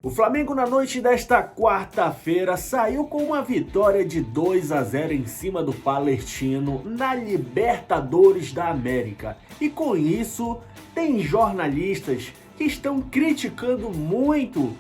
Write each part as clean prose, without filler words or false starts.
O Flamengo na noite desta quarta-feira saiu com uma vitória de 2-0 em cima do Palestino na Libertadores da América. E com isso, tem jornalistas que estão criticando muito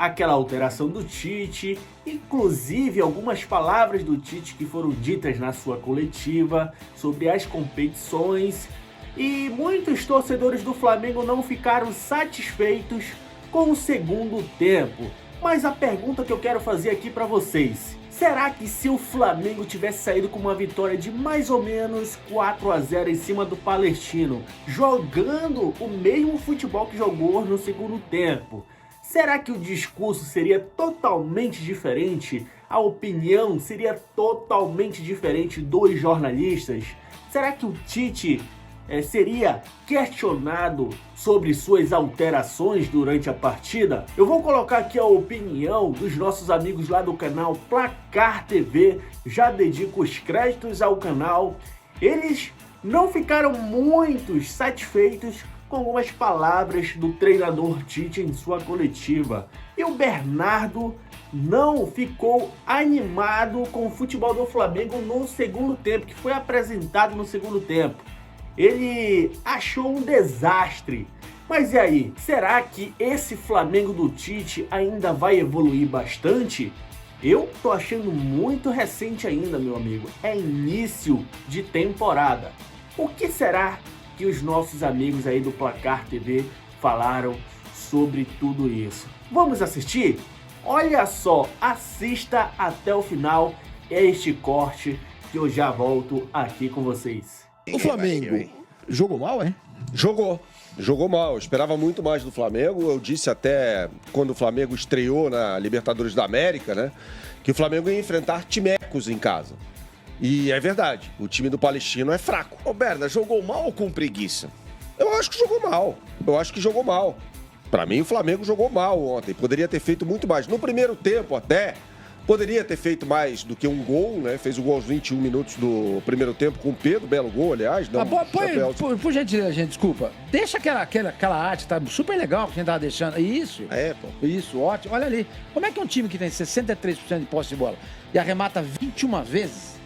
aquela alteração do Tite, inclusive algumas palavras do Tite que foram ditas na sua coletiva sobre as competições. E muitos torcedores do Flamengo não ficaram satisfeitos com o segundo tempo. Mas a pergunta que eu quero fazer aqui para vocês: será que se o Flamengo tivesse saído com uma vitória de mais ou menos 4-0 em cima do Palestino, jogando o mesmo futebol que jogou no segundo tempo, será que o discurso seria totalmente diferente? A opinião seria totalmente diferente dos jornalistas? Será que o Tite seria questionado sobre suas alterações durante a partida? Eu vou colocar aqui a opinião dos nossos amigos lá do canal Placar TV, já dedico os créditos ao canal. Eles não ficaram muito satisfeitos com algumas palavras do treinador Tite em sua coletiva. E o Bernardo não ficou animado com o futebol do Flamengo no segundo tempo, que foi apresentado no segundo tempo. Ele achou um desastre. Mas e aí, será que esse Flamengo do Tite ainda vai evoluir bastante? Eu tô achando muito recente ainda, meu amigo. É início de temporada. O que será que os nossos amigos aí do Placar TV falaram sobre tudo isso? Vamos assistir? Olha só, assista até o final este corte que eu já volto aqui com vocês. O Flamengo jogou mal, é? Jogou mal. Eu esperava muito mais do Flamengo. Eu disse até quando o Flamengo estreou na Libertadores da América, né? Que o Flamengo ia enfrentar timecos em casa. E é verdade, o time do Palestino é fraco. Ô, Berna, jogou mal ou com preguiça? Eu acho que jogou mal. Pra mim, o Flamengo jogou mal ontem. Poderia ter feito muito mais. No primeiro tempo, até, poderia ter feito mais do que um gol, né? Fez o gol aos 21 minutos do primeiro tempo com o Pedro, belo gol, aliás. Não, por gentileza, gente, desculpa. Deixa aquela arte, tá super legal que a gente tava deixando. Isso. Isso, ótimo. Olha ali. Como é que um time que tem 63% de posse de bola e arremata 21 vezes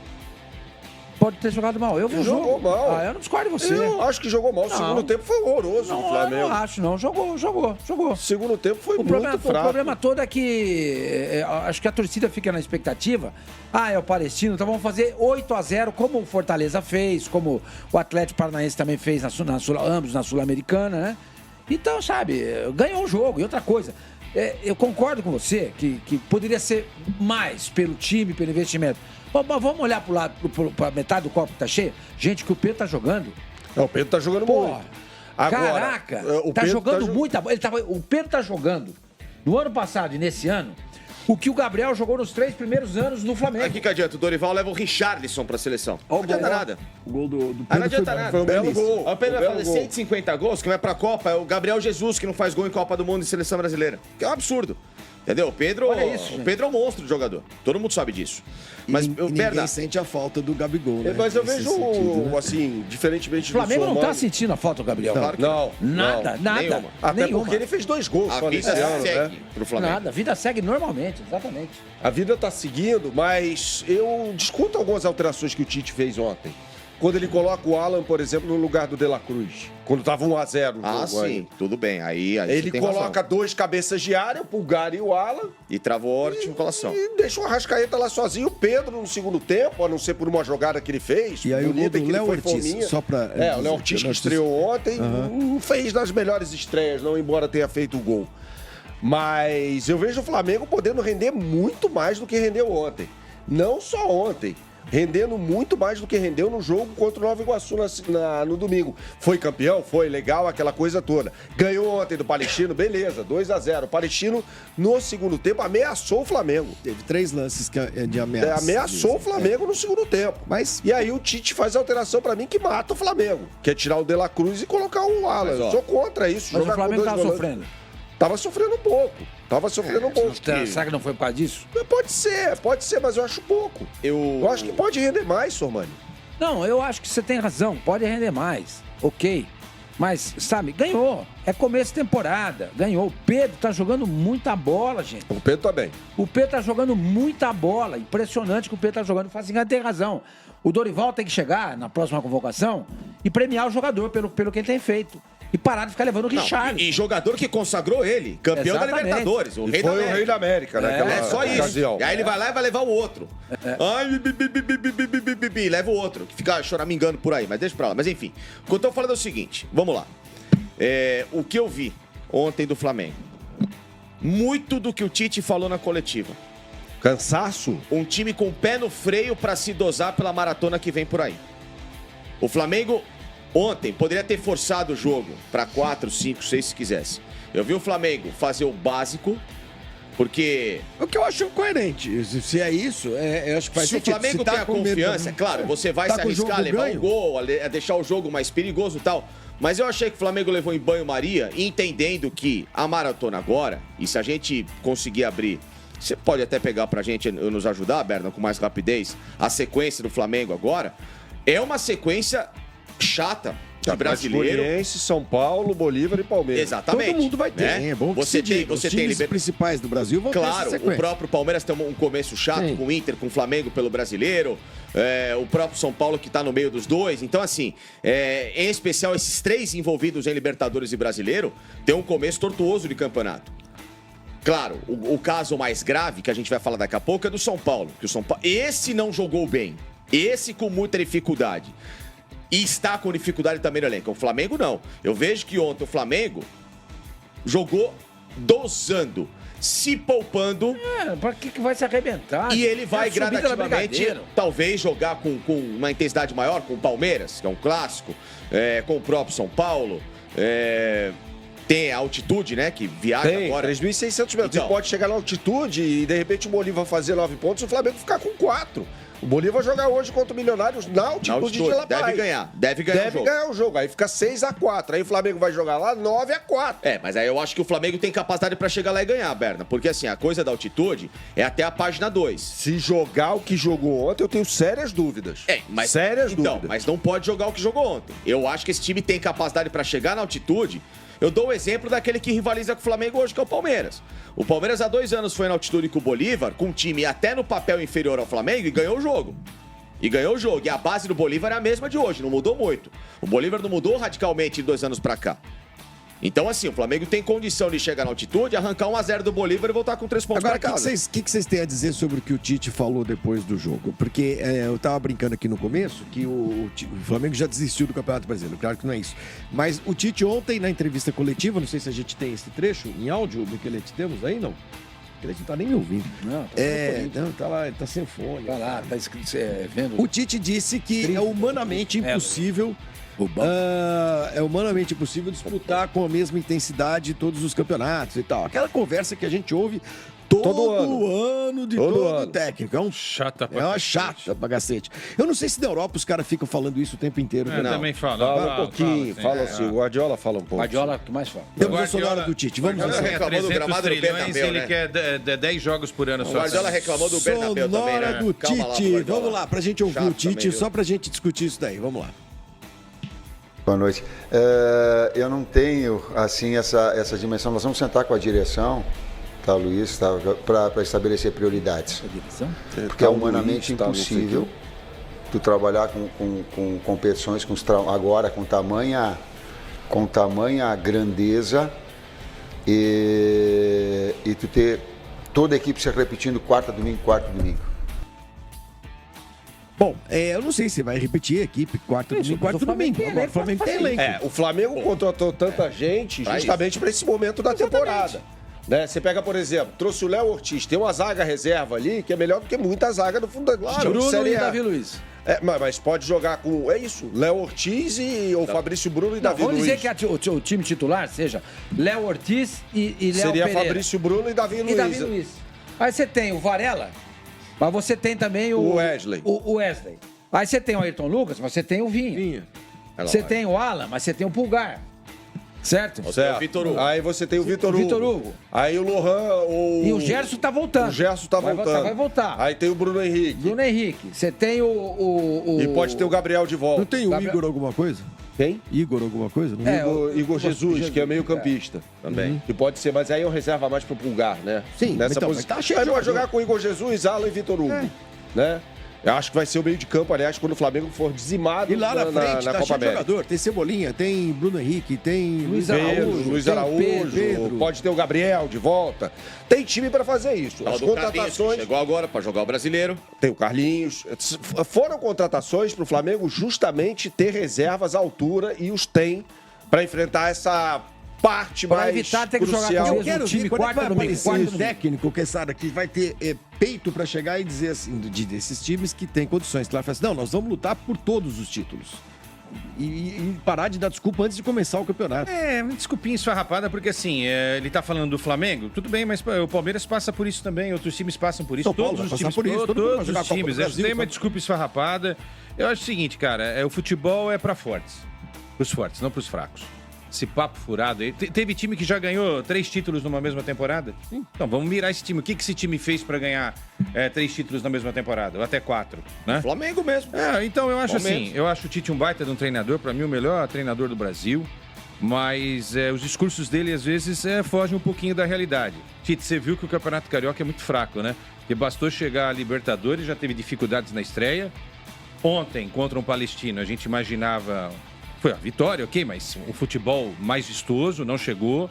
pode ter jogado mal? Eu vi o jogo. Jogou mal. Eu não discordo de você. Eu acho que jogou mal. O segundo tempo foi horroroso do Flamengo. Eu não acho, não. Jogou. O segundo tempo foi muito fraco. O problema todo é que acho que a torcida fica na expectativa. É o Palestino, então vamos fazer 8-0, como o Fortaleza fez, como o Atlético Paranaense também fez, ambos na Sul-Americana, né? Então, sabe, ganhou o jogo. E outra coisa, eu concordo com você que poderia ser mais pelo time, pelo investimento. Mas vamos olhar pro lado, pra metade do copo que tá cheio? Gente, que o Pedro tá jogando. O Pedro tá jogando muito. Agora, caraca, tá jogando muita bola. O Pedro tá jogando, no ano passado e nesse ano, o que o Gabriel jogou nos 3 primeiros anos no Flamengo. Aqui que adianta, o Dorival leva o Richarlison pra seleção. Não adianta nada. O gol do Pedro não adianta nada. Foi um belo gol. O Pedro vai fazer 150 gols, que vai pra Copa, é o Gabriel Jesus que não faz gol em Copa do Mundo e Seleção Brasileira. Que é um absurdo. Entendeu? O Pedro é um monstro de jogador. Todo mundo sabe disso. Mas ninguém sente a falta do Gabigol, né? Mas eu vejo, assim, diferentemente do Somani. O Flamengo não tá sentindo a falta do Gabriel. Claro que não. Nada. Até porque ele fez 2 gols só nesse ano, né? Pro Flamengo. Nada, a vida segue normalmente, exatamente. A vida tá seguindo, mas eu discuto algumas alterações que o Tite fez ontem. Quando ele coloca o Alan, por exemplo, no lugar do De La Cruz. Quando tava 1-0 no jogo. Sim, aí. Tudo bem. Aí ele coloca 2 cabeças de área, o Pulgar e o Alan. E travou a articulação. E deixa o Arrascaeta lá sozinho. O Pedro no segundo tempo, a não ser por uma jogada que ele fez. E aí o gol do Léo Ortiz, só pra... o Léo Ortiz que estreou ontem, não fez das melhores estreias, não, embora tenha feito o gol. Mas eu vejo o Flamengo podendo render muito mais do que rendeu ontem. Não só ontem. Rendendo muito mais do que rendeu no jogo contra o Nova Iguaçu no domingo. Foi campeão? Foi legal, aquela coisa toda. Ganhou ontem do Palestino, beleza, 2-0. O Palestino, no segundo tempo, ameaçou o Flamengo. Teve 3 lances de ameaça. Ameaçou o Flamengo no segundo tempo. E aí o Tite faz a alteração pra mim que mata o Flamengo. Que é tirar o De La Cruz e colocar o Alan. Eu sou contra isso. Mas o Flamengo tava sofrendo. Tava sofrendo um pouco. Será que não foi por causa disso? Pode ser, mas eu acho pouco. Eu acho que pode render mais, Sormani. Não, eu acho que você tem razão. Pode render mais. Ok. Mas, sabe, ganhou. É começo de temporada. Ganhou. O Pedro tá jogando muita bola, gente. O Pedro tá bem. O Pedro tá jogando muita bola. Impressionante que o Pedro tá jogando. O Facinha tem razão. O Dorival tem que chegar na próxima convocação e premiar o jogador pelo que ele tem feito. E parar de ficar levando o Richarlison. E jogador que consagrou ele, campeão da Libertadores, o rei da América. Foi o rei da América, né? É só isso. Ocasião. E aí ele vai lá e vai levar o outro. Ai, leva o outro, que fica choramingando por aí, mas deixa pra lá. Mas enfim, o que eu tô falando é o seguinte, vamos lá. O que eu vi ontem do Flamengo, muito do que o Tite falou na coletiva. Cansaço? Um time com o pé no freio pra se dosar pela maratona que vem por aí. O Flamengo... Ontem, poderia ter forçado o jogo para 4, 5, 6 se quisesse. Eu vi o Flamengo fazer o básico, porque... O que eu acho coerente. Se é isso, eu acho que faz sentido. Se o Flamengo tem a confiança, claro, você vai se arriscar a levar um gol, a deixar o jogo mais perigoso e tal. Mas eu achei que o Flamengo levou em banho-maria, entendendo que a maratona agora, e se a gente conseguir abrir... Você pode até pegar pra gente nos ajudar, Berna, com mais rapidez, a sequência do Flamengo agora, é uma sequência... chata de brasileiro. São Paulo, Bolívar e Palmeiras. Exatamente. Todo mundo vai ter. Né? É bom que você tem os times principais do Brasil vão ter essa Claro, sequência. o próprio Palmeiras tem um começo chato com o Inter, com o Flamengo pelo brasileiro. O próprio São Paulo que tá no meio dos dois. Então, assim, em especial esses 3 envolvidos em Libertadores e Brasileiro, tem um começo tortuoso de campeonato. Claro, o caso mais grave, que a gente vai falar daqui a pouco, é do São Paulo. Que o São Paulo, esse não jogou bem. Esse com muita dificuldade. E está com dificuldade também no elenco. O Flamengo não. Eu vejo que ontem o Flamengo jogou dosando, se poupando. Pra que vai se arrebentar? E ele vai gradativamente, talvez, jogar com uma intensidade maior com o Palmeiras, que é um clássico, com o próprio São Paulo. Tem a altitude, né? Que viaja agora. 3.600 metros. Então, Você pode chegar na altitude e, de repente, o Bolívar fazer 9 pontos e o Flamengo ficar com 4. O Bolívar vai jogar hoje contra o Milionários na altitude de La Paz. Deve ganhar o jogo. Aí fica 6-4. Aí o Flamengo vai jogar lá 9-4. Mas aí eu acho que o Flamengo tem capacidade pra chegar lá e ganhar, Berna. Porque assim, a coisa da altitude é até a página 2. Se jogar o que jogou ontem, eu tenho sérias dúvidas. Sérias dúvidas. Mas não pode jogar o que jogou ontem. Eu acho que esse time tem capacidade pra chegar na altitude. Eu dou o exemplo daquele que rivaliza com o Flamengo hoje, que é o Palmeiras. O Palmeiras há 2 anos foi na altitude com o Bolívar, com um time até no papel inferior ao Flamengo, e ganhou o jogo. E a base do Bolívar é a mesma de hoje, não mudou muito. O Bolívar não mudou radicalmente de 2 anos pra cá. Então, assim, o Flamengo tem condição de chegar na altitude, arrancar 1-0 do Bolívar e voltar com 3 pontos para para casa. O que vocês têm a dizer sobre o que o Tite falou depois do jogo? Porque eu tava brincando aqui no começo que o Flamengo já desistiu do Campeonato Brasileiro. Claro que não é isso. Mas o Tite ontem, na entrevista coletiva, não sei se a gente tem esse trecho em áudio, Michelete, temos aí, não? Ele não tá nem me ouvindo. Não, tá lá, ele tá sem fone. Tá lá, tá escrito, vendo. O Tite disse que é humanamente impossível... é humanamente impossível disputar com a mesma intensidade todos os campeonatos e tal. Aquela conversa que a gente ouve todo ano de todo técnico. É uma chata pra cacete. Eu não sei se na Europa os caras ficam falando isso o tempo inteiro. Eu também falo. Fala um pouquinho, fala assim. O Guardiola fala um pouco. O Guardiola que mais fala. Temos a sonora do Tite. Vamos lá. Reclamou do gramado do Bernabéu, ele quer 10 jogos por ano só. O Guardiola reclamou do Bernabéu também, né? Sonora do Tite. Vamos lá, pra gente ouvir o Tite, só pra gente discutir isso daí. Vamos lá. Boa noite. Eu não tenho, assim, essa dimensão. Nós vamos sentar com a direção, tá, Luiz, tá, para estabelecer prioridades. Porque é humanamente impossível tu trabalhar com competições agora com tamanha grandeza e tu ter toda a equipe se repetindo quarta, domingo. Bom, eu não sei se vai repetir a equipe quarto domingo. Agora o Flamengo tem elenco. O Flamengo contratou tanta gente justamente para esse momento da temporada. Né? Você pega, por exemplo, trouxe o Léo Ortiz, tem uma zaga reserva ali que é melhor do que muita zaga do fundo da Bruno e Davi Luiz. Mas pode jogar com, Léo Ortiz e o Fabrício Bruno e Davi Luiz. Vamos dizer que o time titular seja Léo Ortiz e Léo Pereira. Seria Fabrício Bruno e Davi Luiz. Aí você tem o Varela, mas você tem também o Wesley. O Wesley. Aí você tem o Ayrton Lucas, mas você tem o Vinha. Você tem o Alan, mas você tem o Pulgar. Certo? Certo. O Vitor Hugo. Aí você tem o Vitor Hugo. Aí o Lohan... E o Gerson tá voltando. Vai voltar. Aí tem o Bruno Henrique. Você tem o... E pode ter o Gabriel de volta. Não tem o Igor alguma coisa? Quem? Igor alguma coisa? Não Igor Jesus, que é meio campista. Também. Que pode ser, mas aí eu reserva mais pro Pulgar, né? Sim, nessa então, posição. mas tá cheio Aí de não vai jogador. jogar com Igor Jesus, Alan e Vitor Hugo. Né? Eu acho que vai ser o meio de campo, aliás, quando o Flamengo for dizimado E lá na frente na tá Copa cheio de América. jogador. Tem Cebolinha, tem Bruno Henrique, tem Luiz Araújo, Luiz tem Araújo, Pedro. pode ter o Gabriel de volta. Tem time para fazer isso. As As contratações. contratações. Chegou agora para jogar o brasileiro. Tem o Carlinhos. Foram contratações para o Flamengo justamente ter reservas à altura e os tem para enfrentar essa parte Pra mais evitar ter que jogar crucial. com o Eu mesmo quero time ver quando é que quarta vai domingo, aparecer quarta o domingo. técnico, Quesada, que vai ter peito pra chegar e dizer assim, desses times que têm condições. Claro, fala assim, não, nós vamos lutar por todos os títulos. E parar de dar desculpa antes de começar o campeonato. Desculpinha esfarrapada, porque assim, ele tá falando do Flamengo, tudo bem, mas o Palmeiras passa por isso também, outros times passam por isso, São Paulo todos vai os passar times, por isso, todo mundo vai todos jogar a os Copa do times, Brasil, isso daí é uma tá? desculpa esfarrapada. Eu acho o seguinte, cara, o futebol é pra fortes, pros fortes, não pros fracos. Esse papo furado aí. Teve time que já ganhou 3 títulos numa mesma temporada? Sim. Então, vamos mirar esse time. O que esse time fez pra ganhar 3 títulos na mesma temporada? Ou até 4, né? Flamengo mesmo. Então eu acho Palmeiras. assim, eu acho o Tite um baita de um treinador, pra mim o melhor treinador do Brasil, mas os discursos dele às vezes fogem um pouquinho da realidade. Tite, você viu que o Campeonato Carioca é muito fraco, né? Porque bastou chegar a Libertadores, já teve dificuldades na estreia. Ontem, contra um palestino, a gente imaginava... Foi a vitória, ok, mas um futebol mais vistoso, não chegou.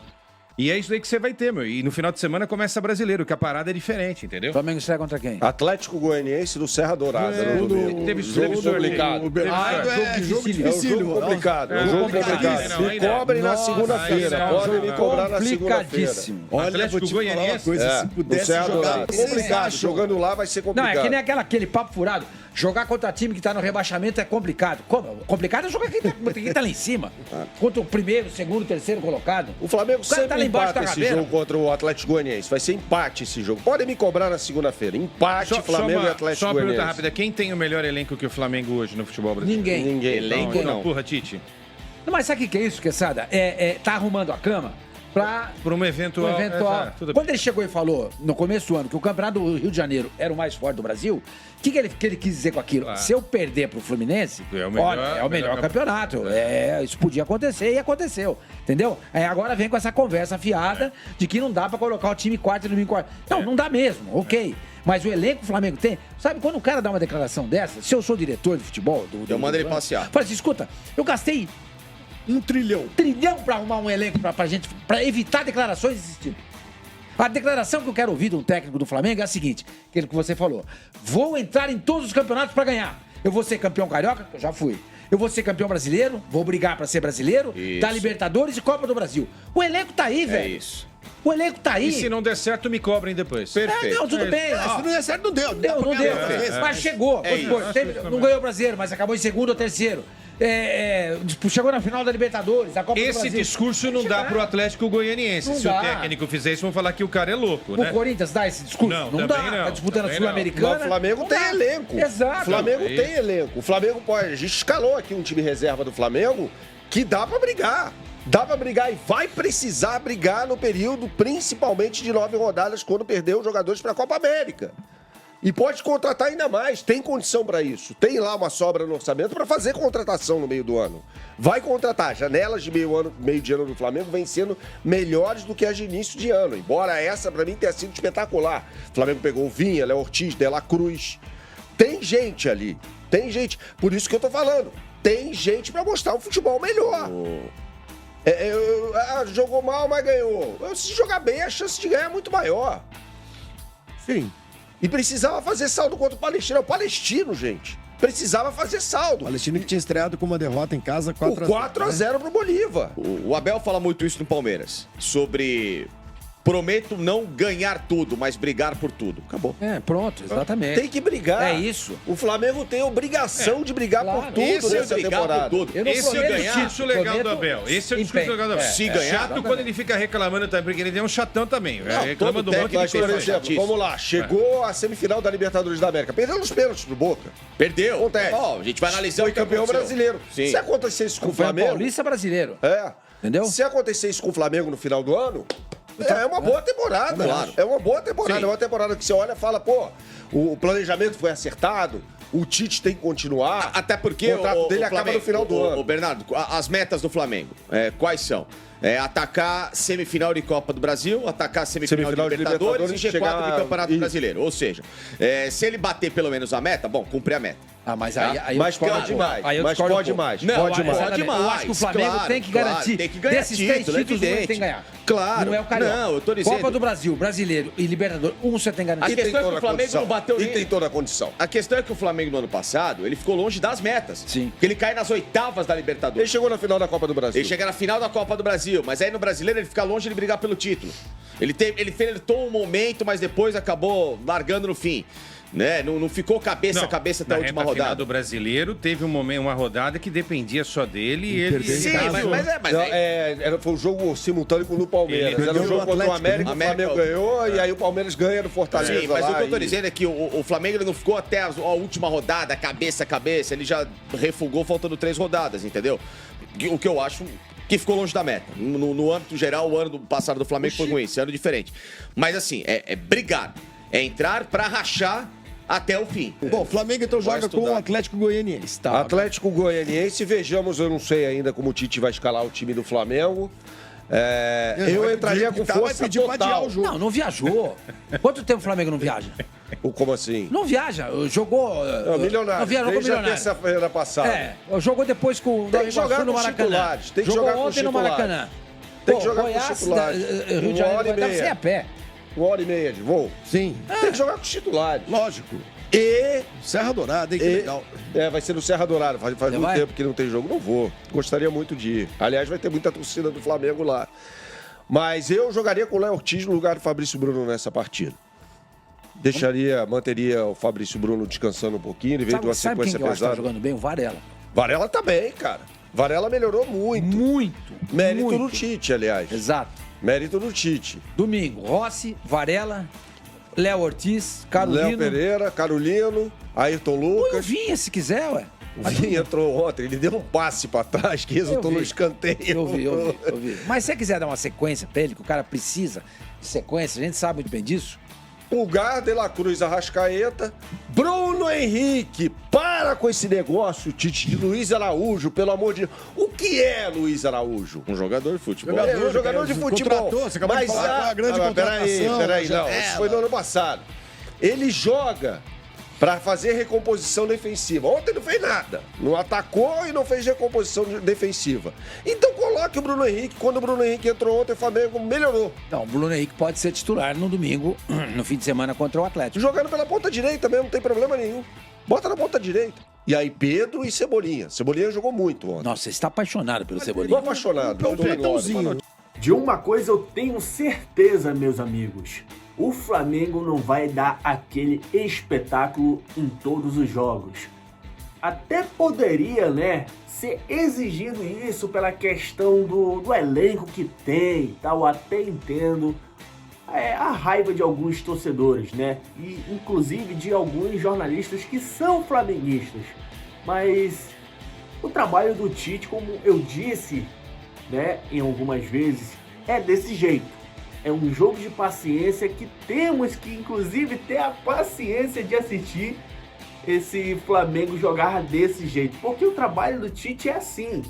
E é isso aí que você vai ter, meu. E no final de semana começa brasileiro, que a parada é diferente, entendeu? Flamengo estreia contra quem? Atlético Goianiense do Serra Dourada. no domingo. Teve Jogo sorte. complicado. O Bernardo jogo jogo É um difícil. jogo complicado. É um jogo complicado. Não, Me cobrem na Nossa, segunda-feira. ainda não. Podem me cobrar na segunda-feira. Complicadíssimo. Olha, Atlético vou te falar uma Goianiense. coisa, se No pudesse Serra jogar... Dourada. Vocês Complicado. acham? Jogando lá vai ser Não, complicado. é que nem aquele papo furado. Jogar contra time que tá no rebaixamento é complicado. Como? Complicado é jogar quem tá lá em cima. Contra o primeiro, segundo, terceiro colocado. O Flamengo cara tá lá sempre embaixo empata da esse rabeira. jogo contra o Atlético Goianiense. Vai ser empate esse jogo. Podem me cobrar na segunda-feira. Empate, Flamengo e Atlético Só uma pergunta Goianiense. rápida. Quem tem o melhor elenco que o Flamengo hoje no futebol brasileiro? Ninguém. Ninguém. Elenco Não, não. Porra, Tite. Não, mas sabe o que é isso, Quesada? Tá arrumando a cama pra... Por um eventual... Um eventual. tudo bem. Quando ele chegou e falou, no começo do ano, que o campeonato do Rio de Janeiro era o mais forte do Brasil, o que ele quis dizer com aquilo? Claro. Se eu perder pro Fluminense, É o melhor- olha, é o melhor campeonato. Isso podia acontecer e aconteceu. Entendeu? Aí agora vem com essa conversa fiada de que não dá pra colocar o time quarto e domingo quarto. Não dá mesmo, ok. Mas o elenco que o Flamengo tem... Sabe, quando o cara dá uma declaração dessa, se eu sou diretor de futebol... Eu mando ele passear. Fala assim, escuta, eu gastei Um trilhão. trilhão pra arrumar um elenco pra gente, pra evitar declarações desse tipo. A declaração que eu quero ouvir de um técnico do Flamengo é a seguinte, aquele que você falou. Vou entrar em todos os campeonatos pra ganhar. Eu vou ser campeão carioca, que eu já fui. Eu vou ser campeão brasileiro, vou brigar pra ser brasileiro, Isso. da Libertadores e Copa do Brasil. O elenco tá aí, velho. isso. O elenco tá aí. E se não der certo, me cobrem depois. Perfeito. Não, tudo bem. Se não der certo, não deu. Não deu. Mas chegou. É Vamos supor, não ganhou o brasileiro, mas acabou em segundo ou terceiro. Chegou na final da Libertadores, da Copa do Esse Brasil. discurso não dá pro Atlético Goianiense. Não Se dá. o técnico fizer isso, vão falar que o cara é louco, O né? Corinthians dá esse discurso? Não, Não também dá. não, Tá disputando a também Sul-Americana. Mas o Flamengo Não tem dá. elenco. Exato. O Flamengo É tem elenco. O Flamengo pode. A gente escalou aqui um time reserva do Flamengo que dá pra brigar. Dá pra brigar e vai precisar brigar no período, principalmente de 9 rodadas, quando perder os jogadores pra Copa América. E pode contratar ainda mais, tem condição pra isso. Tem lá uma sobra no orçamento pra fazer contratação no meio do ano. Vai contratar. Janelas de meio de ano do Flamengo vêm sendo melhores do que as de início de ano. Embora essa, pra mim, tenha sido espetacular. O Flamengo pegou o Vinha, Léo Ortiz, De La Cruz. Tem gente ali. Tem gente. Por isso que eu tô falando. Tem gente pra mostrar um futebol melhor. Jogou mal, mas ganhou. Se jogar bem, a chance de ganhar é muito maior. Sim. E precisava fazer saldo contra o Palestino. É o Palestino, gente. Precisava fazer saldo. O Palestino que tinha estreado com uma derrota em casa, O 4x0 pro Bolívar. O Abel fala muito isso no Palmeiras. Sobre... Prometo não ganhar tudo, mas brigar por tudo. Acabou. Pronto, exatamente. Tem que brigar. É isso. O Flamengo tem obrigação de brigar claro. por tudo Esse é nessa brigar temporada. por tudo. Eu não Esse é o prometo discurso título, legal do prometo Abel. Esse é o discurso empenho. legal do Abel. Se ganhar, Chato exatamente. quando ele fica reclamando também, porque ele é um chatão também. Não, Reclama todo do monte técnico de Mas, por coisa. exemplo, vamos lá. Chegou a semifinal da Libertadores da América. Perdeu nos pênaltis pro Boca. Perdeu. Acontece. Ó, a gente vai analisar Foi o que campeão aconteceu. brasileiro. Sim. Se acontecer isso com o Foi Flamengo... Paulista brasileiro. Entendeu? Se acontecer isso com o Flamengo no final do ano, é uma boa temporada. Claro. É uma boa temporada. Sim. É uma temporada que você olha e fala, pô, o planejamento foi acertado, o Tite tem que continuar. Até porque o contrato dele acaba no final do ano. Bernardo, as metas do Flamengo, quais são? Atacar semifinal de Copa do Brasil, atacar semifinal de Libertadores e G4 de Campeonato Brasileiro. Ou seja, se ele bater pelo menos a meta, bom, cumprir a meta. Mas aí mas pode mais. Mas pode mais. Não, pode mais. Eu acho que o Flamengo tem que garantir. Tem que ganhar desses 3 títulos, um tem que ganhar. Claro. Não é o Carioca. Não, eu tô dizendo. Copa do Brasil, Brasileiro e Libertadores, você tem garantia. A questão é que o Flamengo não bateu E tem toda a condição. A questão é que o Flamengo no ano passado, ele ficou longe das metas. Sim. Porque ele cai nas oitavas da Libertadores. Ele chegou na final da Copa do Brasil. Ele chega na final da Copa do Brasil, mas aí no Brasileiro ele fica longe de brigar pelo título. Ele tentou um momento, mas depois acabou largando no fim. Né? Não ficou cabeça a cabeça até a última rodada. Final do Brasileiro teve uma rodada que dependia só dele e ele... Sim, foi um jogo simultâneo com o Palmeiras. Era um jogo contra o América, o Flamengo ganhou e aí o Palmeiras ganha no Fortaleza. Sim, mas o que eu tô dizendo é que o Flamengo ele não ficou até a última rodada, cabeça a cabeça, ele já refugou faltando 3 rodadas, entendeu? O que eu acho que ficou longe da meta. No âmbito geral, o ano passado do Flamengo foi ruim, esse ano diferente. Mas assim, é brigar, é entrar pra rachar até o fim. Bom, o Flamengo então joga com o Atlético Goianiense. Tá. Atlético Goianiense, vejamos, eu não sei ainda como o Tite vai escalar o time do Flamengo. Eu entraria com força total. Não viajou. Quanto tempo o Flamengo não viaja? Como assim? Não viaja. Jogou... Milionário. Não viajou com Milionário. Terça-feira passada. Jogou depois com... Tem que jogar com os titulares. Tem que jogar com os ontem no Maracanã. Tem que jogar com os titulares. Rio de Janeiro vai sem a pé. 1h30 de voo? Sim. Tem que jogar com os titulares. Lógico. E... Serra Dourada, hein? Que legal. Vai ser no Serra Dourada. Faz muito tempo que não tem jogo. Não vou. Gostaria muito de ir. Aliás, vai ter muita torcida do Flamengo lá. Mas eu jogaria com o Léo Ortiz no lugar do Fabrício Bruno nessa partida. Manteria o Fabrício Bruno descansando um pouquinho, em vez de uma sequência pesada. Tá jogando bem? O Varela. Varela tá bem, cara. Varela melhorou muito. Mérito do Tite, aliás. Exato. Mérito do Tite. Domingo, Rossi, Varela, Léo Ortiz, Carolino. Léo Pereira, Carolino, Ayrton Lucas. Põe o Vinha, se quiser, ué. O Vinha entrou ontem, ele deu um passe pra trás que resultou no escanteio. Eu vi. Mas se você quiser dar uma sequência pra ele, que o cara precisa de sequência, a gente sabe muito bem disso. Pulgar, De La Cruz, Arrascaeta, Bruno Henrique, para com esse negócio, Tite, de Luiz Araújo, pelo amor de Deus. O que é Luiz Araújo? Um jogador de futebol. Um jogador de futebol. Você acabou de falar com a grande contratação. Peraí, não, isso foi no ano passado. Ele joga para fazer recomposição defensiva. Ontem não fez nada. Não atacou e não fez recomposição defensiva. Então coloque o Bruno Henrique. Quando o Bruno Henrique entrou ontem, o Flamengo melhorou. Não, o Bruno Henrique pode ser titular no domingo, no fim de semana contra o Atlético. Jogando pela ponta direita mesmo, não tem problema nenhum. Bota na ponta direita. E aí Pedro e Cebolinha. Cebolinha jogou muito ontem. Nossa, você está apaixonado pelo Cebolinha. Estou apaixonado. De uma coisa eu tenho certeza, meus amigos. O Flamengo não vai dar aquele espetáculo em todos os jogos. Até poderia, né, ser exigido isso pela questão do elenco que tem e tal. Até entendo a raiva de alguns torcedores, né? E inclusive de alguns jornalistas que são flamenguistas. Mas o trabalho do Tite, como eu disse, né, em algumas vezes, é desse jeito. É um jogo de paciência que temos que, inclusive, ter a paciência de assistir esse Flamengo jogar desse jeito. Porque o trabalho do Tite é assim.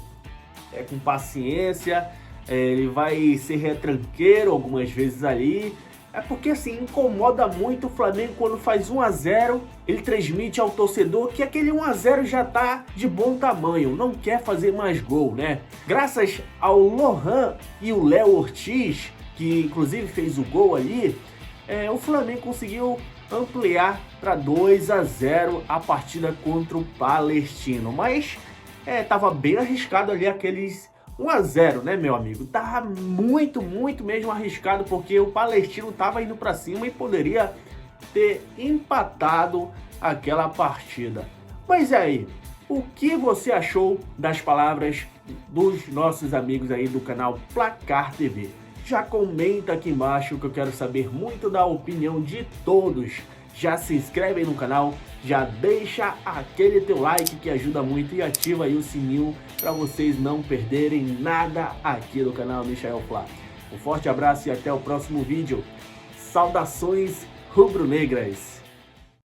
É com paciência, ele vai ser retranqueiro algumas vezes ali. É porque, assim, incomoda muito o Flamengo quando faz 1-0. Ele transmite ao torcedor que aquele 1-0 já tá de bom tamanho. Não quer fazer mais gol, né? Graças ao Lohan e o Léo Ortiz, que inclusive fez o gol ali, o Flamengo conseguiu ampliar para 2-0 a partida contra o Palestino. Mas tava bem arriscado ali aqueles 1-0, né, meu amigo? Tava muito mesmo arriscado, porque o Palestino tava indo para cima e poderia ter empatado aquela partida. Mas aí, o que você achou das palavras dos nossos amigos aí do canal Placar TV? Já comenta aqui embaixo que eu quero saber muito da opinião de todos. Já se inscreve aí no canal, já deixa aquele teu like que ajuda muito e ativa aí o sininho para vocês não perderem nada aqui do canal Michael Flá. Um forte abraço e até o próximo vídeo. Saudações rubro-negras!